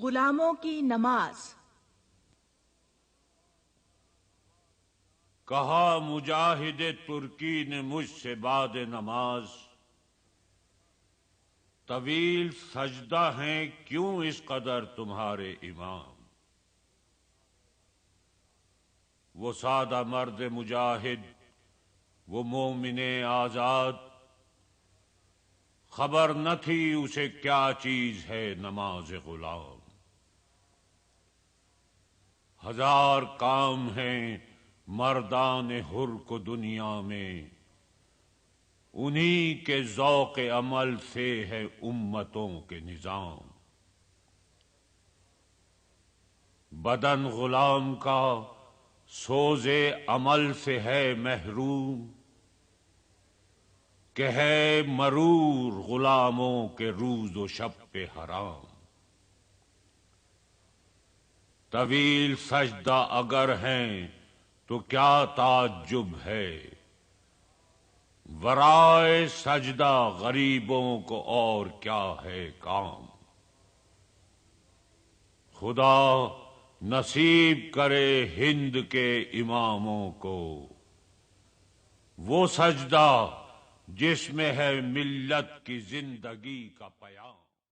غلاموں کی نماز۔ کہا مجاہد ترکی نے مجھ سے بعد نماز، طویل سجدہ ہیں کیوں اس قدر تمہارے امام؟ وہ سادہ مرد مجاہد، وہ مومن آزاد، خبر نہ تھی اسے کیا چیز ہے نماز غلام۔ ہزار کام ہیں مردان حر کو دنیا میں، انہی کے ذوق عمل سے ہے امتوں کے نظام۔ بدن غلام کا سوز عمل سے ہے محروم، کہ ہے مرور غلاموں کے روز و شب پہ حرام۔ طویل سجدہ اگر ہیں تو کیا تعجب ہے، ورائے سجدہ غریبوں کو اور کیا ہے کام۔ خدا نصیب کرے ہند کے اماموں کو وہ سجدہ جس میں ہے ملت کی زندگی کا پیام۔